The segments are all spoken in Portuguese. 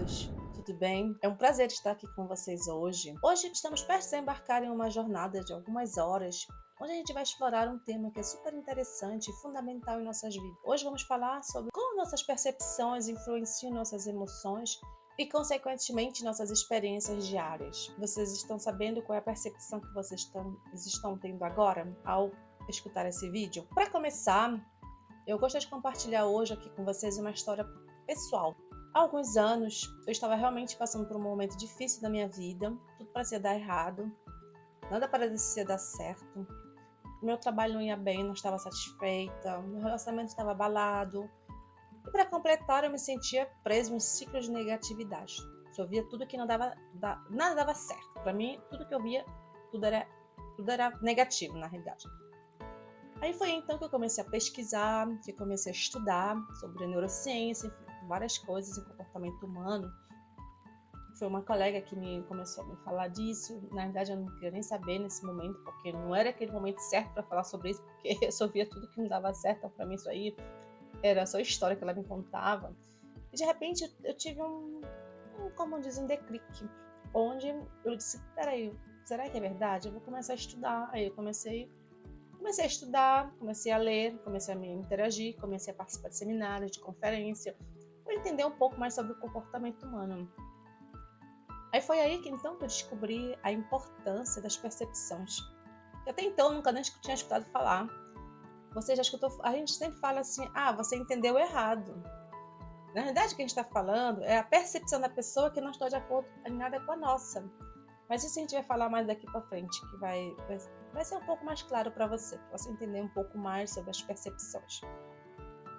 todos, tudo bem? É um prazer estar aqui com vocês hoje. Hoje estamos prestes a embarcar em uma jornada de algumas horas, onde a gente vai explorar um tema que é super interessante e fundamental em nossas vidas. Hoje vamos falar sobre como nossas percepções influenciam nossas emoções e, consequentemente, nossas experiências diárias. Vocês estão sabendo qual é a percepção que vocês estão tendo agora ao escutar esse vídeo? Para começar, eu gostaria de compartilhar hoje aqui com vocês uma história pessoal. Há alguns anos, eu estava realmente passando por um momento difícil da minha vida, tudo parecia dar errado, nada parecia dar certo. Meu trabalho não ia bem, não estava satisfeita, meu relacionamento estava abalado. E para completar, eu me sentia preso em um ciclo de negatividade. Eu via tudo que nada dava certo. Para mim, tudo que eu via, tudo era negativo, na realidade. Aí foi então que eu comecei a pesquisar, que eu comecei a estudar sobre neurociência, enfim, várias coisas em comportamento humano. Foi uma colega que começou a me falar disso. Na verdade, eu não queria nem saber nesse momento, porque não era aquele momento certo para falar sobre isso, porque eu só via tudo que não dava certo. Então, para mim, isso aí era só história que ela me contava. E de repente, eu tive como diz, um declique, onde eu disse: peraí, será que é verdade? Eu vou começar a estudar. Aí eu comecei a estudar, comecei a ler, comecei a me interagir, comecei a participar de seminários, de conferência, para entender um pouco mais sobre o comportamento humano. Aí foi aí que então que eu descobri a importância das percepções. Que até então eu nunca nem tinha escutado falar. Você já escutou? A gente sempre fala assim: ah, você entendeu errado. Na verdade, o que a gente está falando é a percepção da pessoa que não está de acordo em nada com a nossa. Mas isso a gente vai falar mais daqui para frente, que vai ser um pouco mais claro para você entender um pouco mais sobre as percepções.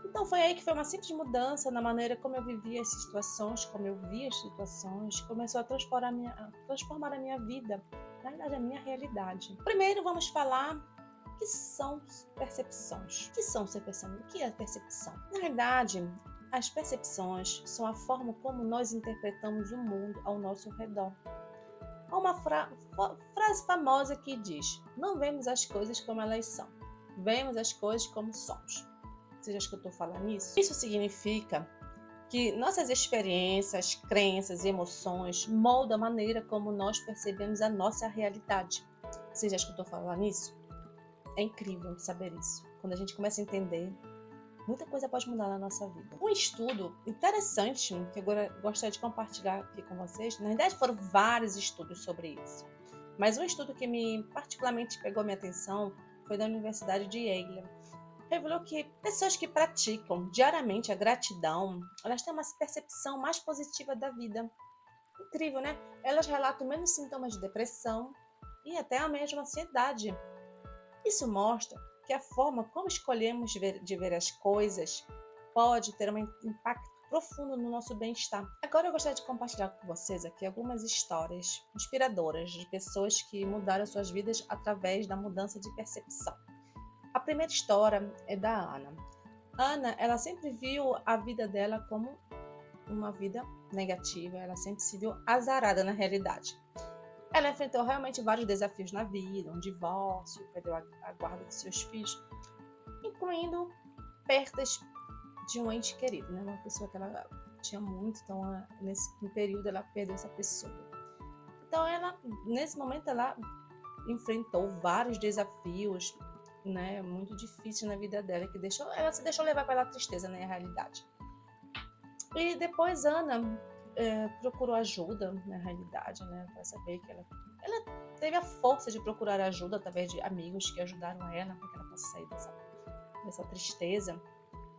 Então foi aí que foi uma simples mudança na maneira como eu vivia as situações, como eu via as situações, começou a transformar a minha vida, na verdade a minha realidade. Primeiro vamos falar o que são percepções. O que são percepções? O que é percepção? Na verdade, as percepções são a forma como nós interpretamos o mundo ao nosso redor. Há uma frase famosa que diz: não vemos as coisas como elas são, vemos as coisas como somos. Você já escutou falar nisso? Isso significa que nossas experiências, crenças e emoções moldam a maneira como nós percebemos a nossa realidade. Você já escutou falar nisso? É incrível saber isso. Quando a gente começa a entender, muita coisa pode mudar na nossa vida. Um estudo interessante que eu gostaria de compartilhar aqui com vocês, na verdade foram vários estudos sobre isso, mas um estudo que particularmente pegou minha atenção foi da Universidade de Yale. Revelou que pessoas que praticam diariamente a gratidão, elas têm uma percepção mais positiva da vida. Incrível, né? Elas relatam menos sintomas de depressão e até a mesma ansiedade. Isso mostra que a forma como escolhemos de ver as coisas pode ter um impacto profundo no nosso bem-estar. Agora eu gostaria de compartilhar com vocês aqui algumas histórias inspiradoras de pessoas que mudaram suas vidas através da mudança de percepção. A primeira história é da Ana. Ana, ela sempre viu a vida dela como uma vida negativa, ela sempre se viu azarada na realidade. Ela enfrentou realmente vários desafios na vida, um divórcio, perdeu a guarda de seus filhos, incluindo perdas de um ente querido, né? Uma pessoa que ela tinha muito, então nesse período ela perdeu essa pessoa. Então nesse momento ela enfrentou vários desafios, né, muito difíceis na vida dela, que ela se deixou levar pela tristeza, né, na realidade. E depois Ana procurou ajuda, na realidade, né, para saber que ela teve a força de procurar ajuda através de amigos que ajudaram ela para que ela possa sair dessa tristeza.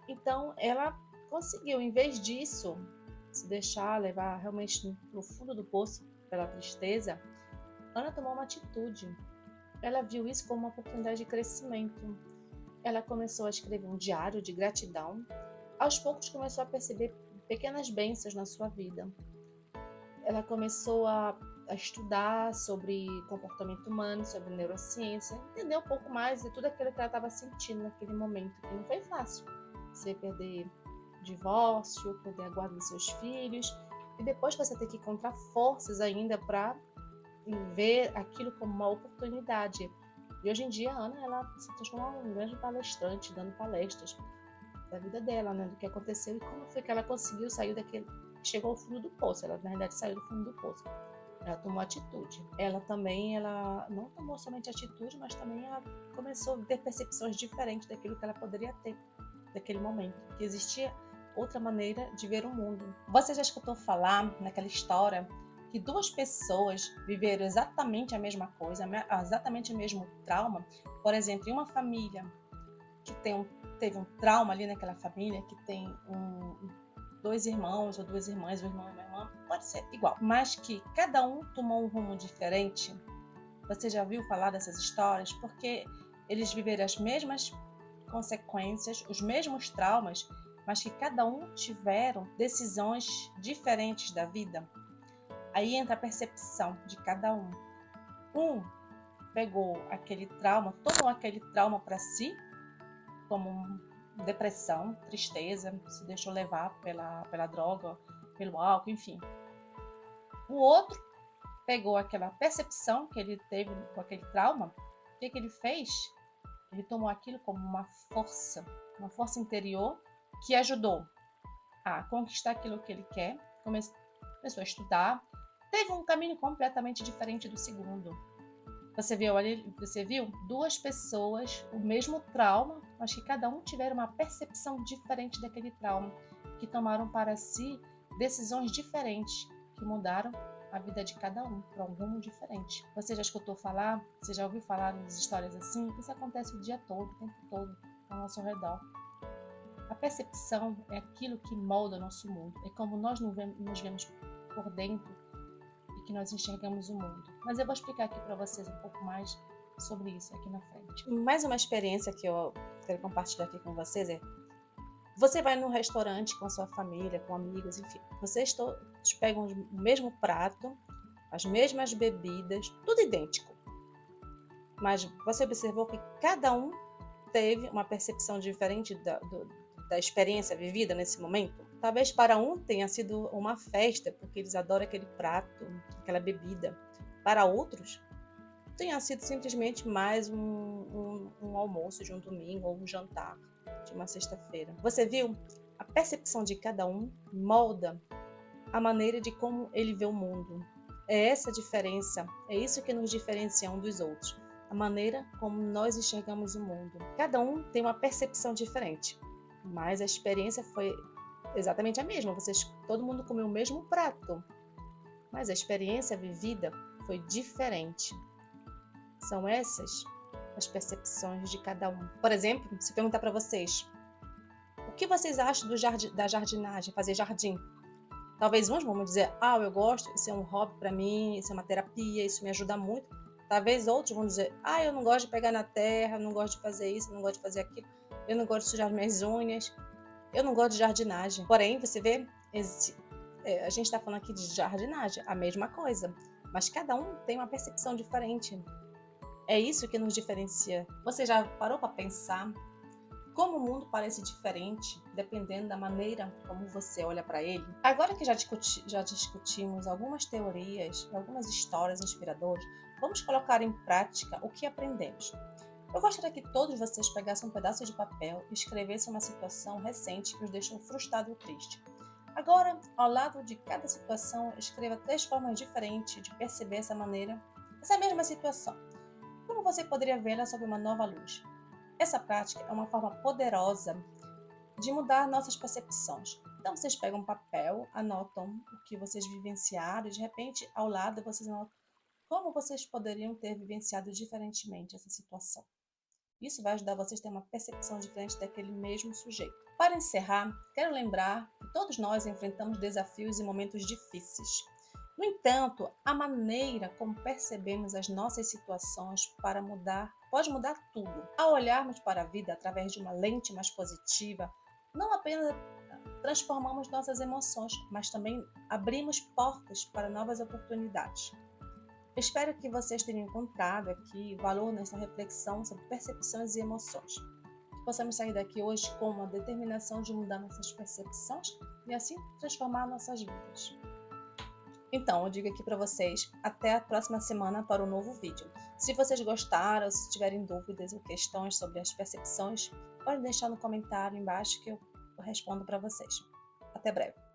Então ela conseguiu, em vez disso, se deixar levar realmente no fundo do poço pela tristeza, Ana tomou uma atitude. Ela viu isso como uma oportunidade de crescimento. Ela começou a escrever um diário de gratidão. Aos poucos começou a perceber pequenas bênçãos na sua vida. Ela começou a estudar sobre comportamento humano, sobre neurociência, entender um pouco mais de tudo aquilo que ela estava sentindo naquele momento, que não foi fácil. Você perder divórcio, perder a guarda dos seus filhos, e depois você ter que encontrar forças ainda para ver aquilo como uma oportunidade. E hoje em dia a Ana ela se transformou em uma grande palestrante, dando palestras da vida dela, né, do que aconteceu e como foi que ela conseguiu sair daquele chegou ao fundo do poço, ela na verdade saiu do fundo do poço. Ela tomou atitude. Ela não tomou somente atitude, mas também ela começou a ter percepções diferentes daquilo que ela poderia ter naquele momento, que existia outra maneira de ver o mundo. Você já escutou falar naquela história que duas pessoas viveram exatamente a mesma coisa, exatamente o mesmo trauma? Por exemplo, em uma família que teve um trauma ali naquela família, que tem dois irmãos ou duas irmãs, um irmão e uma irmã, pode ser igual, mas que cada um tomou um rumo diferente. Você já ouviu falar dessas histórias? Porque eles viveram as mesmas consequências, os mesmos traumas, mas que cada um tiveram decisões diferentes da vida. Aí entra a percepção de cada um. Um pegou aquele trauma, tomou aquele trauma para si, como depressão, tristeza, se deixou levar pela droga, pelo álcool, enfim. O outro pegou aquela percepção que ele teve com aquele trauma, o que ele fez? Ele tomou aquilo como uma força interior que ajudou a conquistar aquilo que ele quer, começou a estudar, teve um caminho completamente diferente do segundo. Você viu duas pessoas, o mesmo trauma, mas que cada um tiveram uma percepção diferente daquele trauma, que tomaram para si decisões diferentes, que mudaram a vida de cada um para um rumo diferente. Você já escutou falar? Você já ouviu falar de histórias assim? Isso acontece o dia todo, o tempo todo, ao nosso redor. A percepção é aquilo que molda o nosso mundo, é como nós nos vemos por dentro e que nós enxergamos o mundo. Mas eu vou explicar aqui para vocês um pouco mais sobre isso aqui na frente. Mais uma experiência que eu quero compartilhar aqui com vocês é: você vai num restaurante com a sua família, com amigos, enfim, vocês todos pegam o mesmo prato, as mesmas bebidas, tudo idêntico. Mas você observou que cada um teve uma percepção diferente da experiência vivida nesse momento? Talvez para um tenha sido uma festa, porque eles adoram aquele prato, aquela bebida. Para outros, tenha sido simplesmente mais um almoço de um domingo ou um jantar de uma sexta-feira. Você viu? A percepção de cada um molda a maneira de como ele vê o mundo. É essa a diferença, é isso que nos diferencia um dos outros. A maneira como nós enxergamos o mundo. Cada um tem uma percepção diferente, mas a experiência foi exatamente a mesma. Todo mundo comeu o mesmo prato, mas a experiência vivida foi diferente. São essas as percepções de cada um. Por exemplo, se perguntar para vocês, o que vocês acham da jardinagem, fazer jardim? Talvez uns vão dizer, eu gosto, isso é um hobby para mim, isso é uma terapia, isso me ajuda muito. Talvez outros vão dizer, eu não gosto de pegar na terra, eu não gosto de fazer isso, eu não gosto de fazer aquilo, eu não gosto de sujar minhas unhas, eu não gosto de jardinagem. Porém, você vê, a gente está falando aqui de jardinagem, a mesma coisa, mas cada um tem uma percepção diferente. É isso que nos diferencia. Você já parou para pensar como o mundo parece diferente dependendo da maneira como você olha para ele? Agora que já discutimos algumas teorias, algumas histórias inspiradoras, vamos colocar em prática o que aprendemos. Eu gostaria que todos vocês pegassem um pedaço de papel e escrevessem uma situação recente que os deixou frustrado ou triste. Agora, ao lado de cada situação, escreva 3 formas diferentes de perceber essa mesma situação. Como você poderia vê-la sob uma nova luz? Essa prática é uma forma poderosa de mudar nossas percepções. Então, vocês pegam um papel, anotam o que vocês vivenciaram e, de repente, ao lado, vocês anotam como vocês poderiam ter vivenciado diferentemente essa situação. Isso vai ajudar vocês a ter uma percepção diferente daquele mesmo sujeito. Para encerrar, quero lembrar que todos nós enfrentamos desafios e momentos difíceis. No entanto, a maneira como percebemos as nossas situações pode mudar tudo. Ao olharmos para a vida através de uma lente mais positiva, não apenas transformamos nossas emoções, mas também abrimos portas para novas oportunidades. Espero que vocês tenham encontrado aqui valor nessa reflexão sobre percepções e emoções. Que possamos sair daqui hoje com uma determinação de mudar nossas percepções e assim transformar nossas vidas. Então, eu digo aqui para vocês, até a próxima semana para um novo vídeo. Se vocês gostaram, se tiverem dúvidas ou questões sobre as percepções, pode deixar no comentário embaixo que eu respondo para vocês. Até breve.